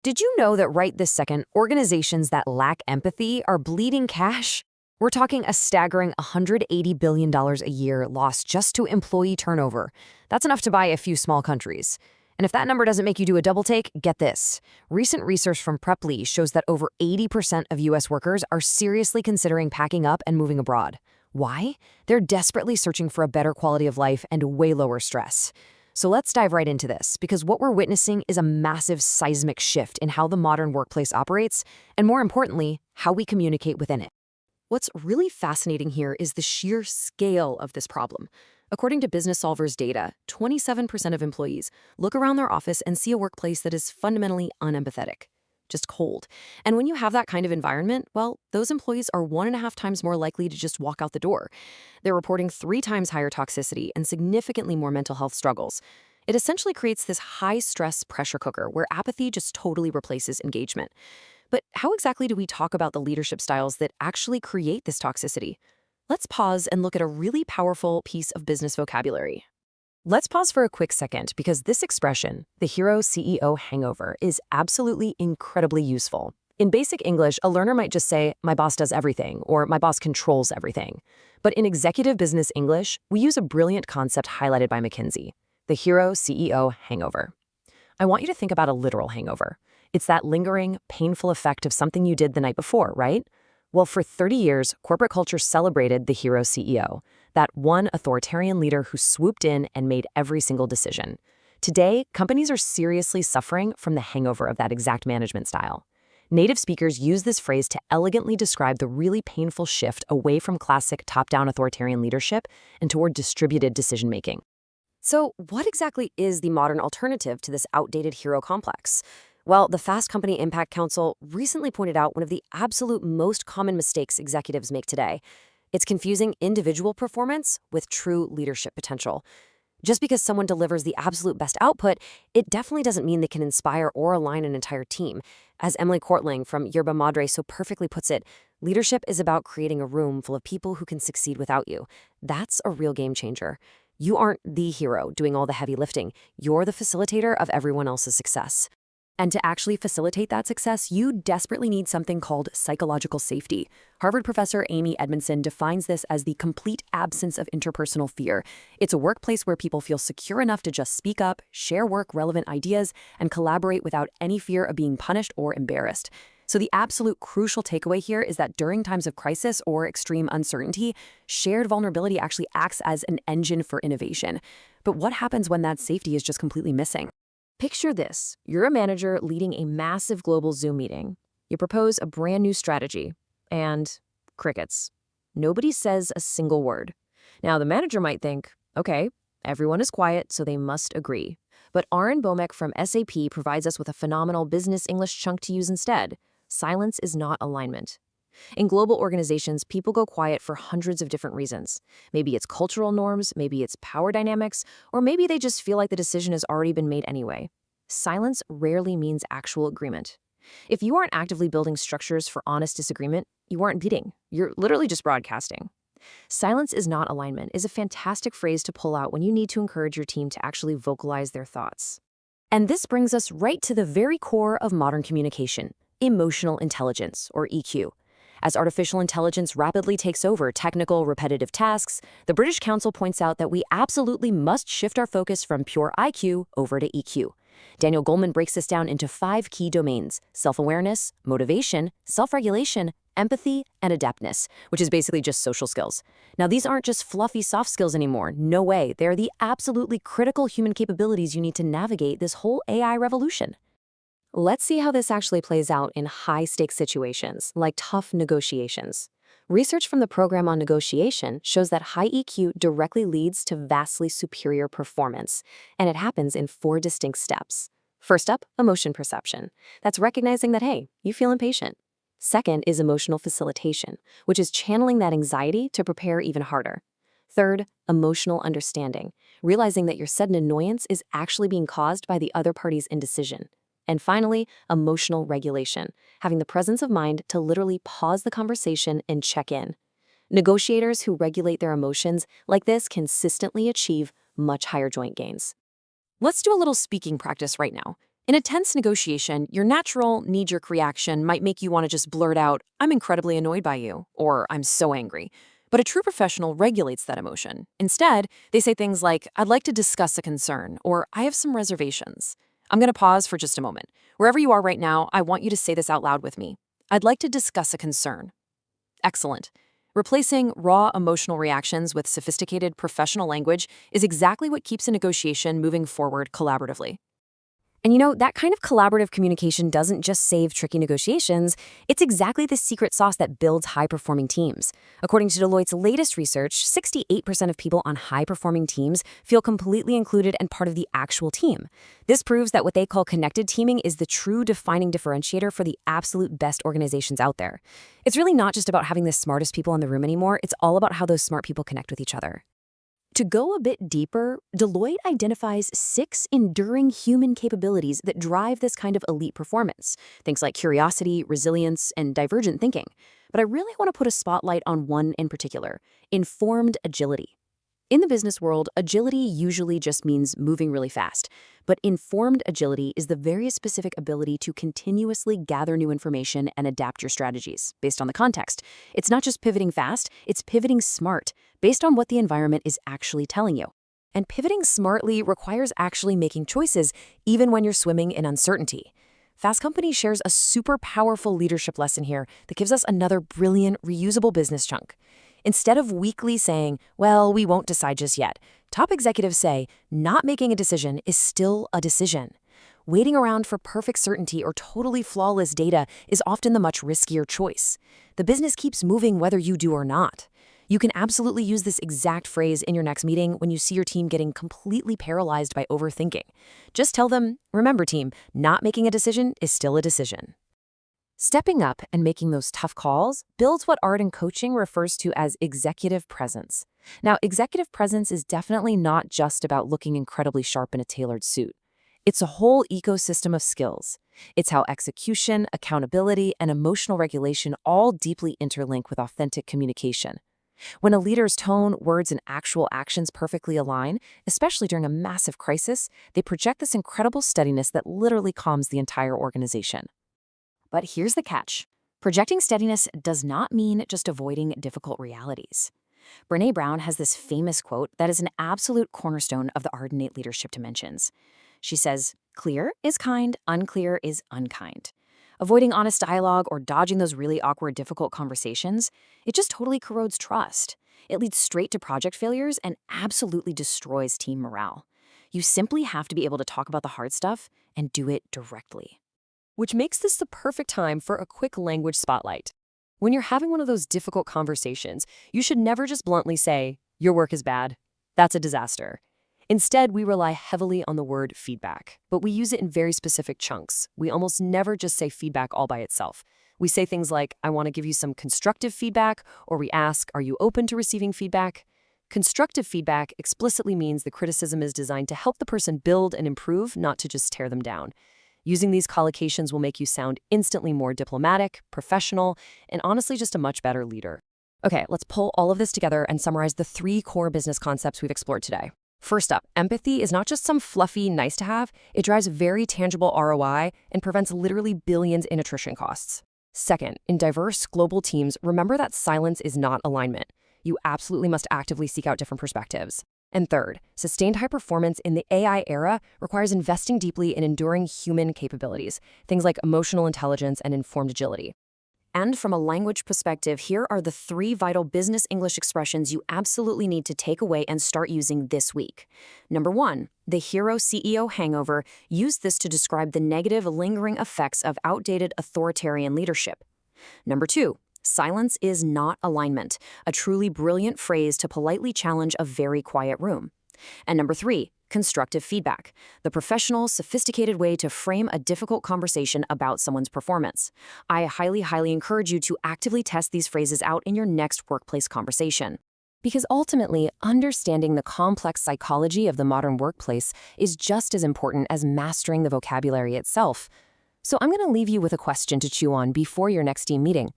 Did you know that right this second, organizations that lack empathy are bleeding cash? We're talking a staggering $180 billion a year lost just to employee turnover. That's enough to buy a few small countries. And if that number doesn't make you do a double take, get this. Recent research from Preply shows that over 80% of U.S. workers are seriously considering packing up and moving abroad. Why? They're desperately searching for a better quality of life and way lower stress. So let's dive right into this, because what we're witnessing is a massive seismic shift in how the modern workplace operates, and more importantly, how we communicate within it. What's really fascinating here is the sheer scale of this problem. According to Business Solver's data, 27% of employees look around their office and see a workplace that is fundamentally unempathetic, just cold. And when you have that kind of environment, well, those employees are 1.5 times more likely to just walk out the door. They're reporting 3 times higher toxicity and significantly more mental health struggles. It essentially creates this high-stress pressure cooker where apathy just totally replaces engagement. But how exactly do we talk about the leadership styles that actually create this toxicity? Let's pause and look at a really powerful piece of business vocabulary. Let's pause for a quick second, because this expression, the hero CEO hangover, is absolutely incredibly useful. In basic English, a learner might just say, "My boss does everything," or "My boss controls everything." But in executive business English, we use a brilliant concept highlighted by McKinsey, the hero CEO hangover. I want you to think about a literal hangover. It's that lingering, painful effect of something you did the night before, right? Well, for 30 years, corporate culture celebrated the hero CEO, that one authoritarian leader who swooped in and made every single decision. Today, companies are seriously suffering from the hangover of that exact management style. Native speakers use this phrase to elegantly describe the really painful shift away from classic top-down authoritarian leadership and toward distributed decision-making. So, what exactly is the modern alternative to this outdated hero complex? Well, the Fast Company Impact Council recently pointed out one of the absolute most common mistakes executives make today. It's confusing individual performance with true leadership potential. Just because someone delivers the absolute best output, it definitely doesn't mean they can inspire or align an entire team. As Emily Courtling from Yerba Madre so perfectly puts it, leadership is about creating a room full of people who can succeed without you. That's a real game changer. You aren't the hero doing all the heavy lifting. You're the facilitator of everyone else's success. And to actually facilitate that success, you desperately need something called psychological safety. Harvard professor Amy Edmondson defines this as the complete absence of interpersonal fear. It's a workplace where people feel secure enough to just speak up, share work-relevant ideas, and collaborate without any fear of being punished or embarrassed. So the absolute crucial takeaway here is that during times of crisis or extreme uncertainty, shared vulnerability actually acts as an engine for innovation. But what happens when that safety is just completely missing? Picture this. You're a manager leading a massive global Zoom meeting. You propose a brand new strategy, and crickets. Nobody says a single word. Now, the manager might think, okay, everyone is quiet, so they must agree. But Aaron Bomek from SAP provides us with a phenomenal business English chunk to use instead. Silence is not alignment. In global organizations, people go quiet for hundreds of different reasons. Maybe it's cultural norms, maybe it's power dynamics, or maybe they just feel like the decision has already been made anyway. Silence rarely means actual agreement. If you aren't actively building structures for honest disagreement, you aren't leading. You're literally just broadcasting. Silence is not alignment is a fantastic phrase to pull out when you need to encourage your team to actually vocalize their thoughts. And this brings us right to the very core of modern communication, emotional intelligence, or EQ. As artificial intelligence rapidly takes over technical, repetitive tasks, the British Council points out that we absolutely must shift our focus from pure IQ over to EQ. Daniel Goleman breaks this down into 5 key domains: self-awareness, motivation, self-regulation, empathy, and adeptness, which is basically just social skills. Now, these aren't just fluffy soft skills anymore. No way. They're the absolutely critical human capabilities you need to navigate this whole AI revolution. Let's see how this actually plays out in high-stakes situations, like tough negotiations. Research from the Program on Negotiation shows that high EQ directly leads to vastly superior performance, and it happens in 4 distinct steps. First up, emotion perception. That's recognizing that, hey, you feel impatient. Second is emotional facilitation, which is channeling that anxiety to prepare even harder. Third, emotional understanding, realizing that your sudden annoyance is actually being caused by the other party's indecision. And finally, emotional regulation, having the presence of mind to literally pause the conversation and check in. Negotiators who regulate their emotions like this consistently achieve much higher joint gains. Let's do a little speaking practice right now. In a tense negotiation, your natural knee-jerk reaction might make you want to just blurt out, "I'm incredibly annoyed by you," or "I'm so angry." But a true professional regulates that emotion. Instead, they say things like, "I'd like to discuss a concern," or "I have some reservations." I'm going to pause for just a moment. Wherever you are right now, I want you to say this out loud with me. "I'd like to discuss a concern." Excellent. Replacing raw emotional reactions with sophisticated professional language is exactly what keeps a negotiation moving forward collaboratively. And that kind of collaborative communication doesn't just save tricky negotiations, it's exactly the secret sauce that builds high-performing teams. According to Deloitte's latest research, 68% of people on high-performing teams feel completely included and part of the actual team. This proves that what they call connected teaming is the true defining differentiator for the absolute best organizations out there. It's really not just about having the smartest people in the room anymore, it's all about how those smart people connect with each other. To go a bit deeper, Deloitte identifies 6 enduring human capabilities that drive this kind of elite performance, things like curiosity, resilience, and divergent thinking. But I really want to put a spotlight on one in particular: informed agility. In the business world, agility usually just means moving really fast. But informed agility is the very specific ability to continuously gather new information and adapt your strategies based on the context. It's not just pivoting fast, it's pivoting smart, based on what the environment is actually telling you. And pivoting smartly requires actually making choices, even when you're swimming in uncertainty. Fast Company shares a super powerful leadership lesson here that gives us another brilliant, reusable business chunk. Instead of weakly saying, "Well, we won't decide just yet," top executives say, "Not making a decision is still a decision." Waiting around for perfect certainty or totally flawless data is often the much riskier choice. The business keeps moving whether you do or not. You can absolutely use this exact phrase in your next meeting when you see your team getting completely paralyzed by overthinking. Just tell them, "Remember, team, not making a decision is still a decision." Stepping up and making those tough calls builds what art and coaching refers to as executive presence. Now, executive presence is definitely not just about looking incredibly sharp in a tailored suit. It's a whole ecosystem of skills. It's how execution, accountability, and emotional regulation all deeply interlink with authentic communication. When a leader's tone, words, and actual actions perfectly align, especially during a massive crisis, they project this incredible steadiness that literally calms the entire organization. But here's the catch. Projecting steadiness does not mean just avoiding difficult realities. Brené Brown has this famous quote that is an absolute cornerstone of the Ardent leadership dimensions. She says, "Clear is kind, unclear is unkind." Avoiding honest dialogue or dodging those really awkward, difficult conversations, it just totally corrodes trust. It leads straight to project failures and absolutely destroys team morale. You simply have to be able to talk about the hard stuff and do it directly. Which makes this the perfect time for a quick language spotlight. When you're having one of those difficult conversations, you should never just bluntly say, "Your work is bad. That's a disaster." Instead, we rely heavily on the word feedback, but we use it in very specific chunks. We almost never just say feedback all by itself. We say things like, "I want to give you some constructive feedback," or we ask, "Are you open to receiving feedback?" Constructive feedback explicitly means the criticism is designed to help the person build and improve, not to just tear them down. Using these collocations will make you sound instantly more diplomatic, professional, and honestly just a much better leader. Okay, let's pull all of this together and summarize the 3 core business concepts we've explored today. First up, empathy is not just some fluffy nice-to-have, it drives very tangible ROI and prevents literally billions in attrition costs. Second, in diverse global teams, remember that silence is not alignment. You absolutely must actively seek out different perspectives. And third, sustained high performance in the AI era requires investing deeply in enduring human capabilities, things like emotional intelligence and informed agility. And from a language perspective, here are the 3 vital business English expressions you absolutely need to take away and start using this week. Number 1, the hero CEO hangover. Use this to describe the negative, lingering effects of outdated authoritarian leadership. Number 2, silence is not alignment, a truly brilliant phrase to politely challenge a very quiet room. And number 3, constructive feedback, the professional, sophisticated way to frame a difficult conversation about someone's performance. I highly encourage you to actively test these phrases out in your next workplace conversation. Because ultimately, understanding the complex psychology of the modern workplace is just as important as mastering the vocabulary itself. So I'm going to leave you with a question to chew on before your next team meeting.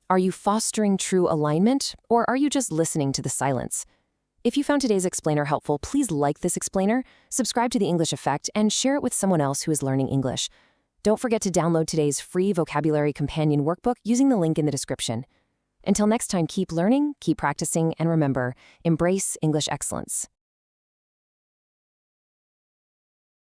Are you fostering true alignment, or are you just listening to the silence? If you found today's explainer helpful, please like this explainer, subscribe to The English Effect, and share it with someone else who is learning English. Don't forget to download today's free vocabulary companion workbook using the link in the description. Until next time, keep learning, keep practicing, and remember, embrace English excellence.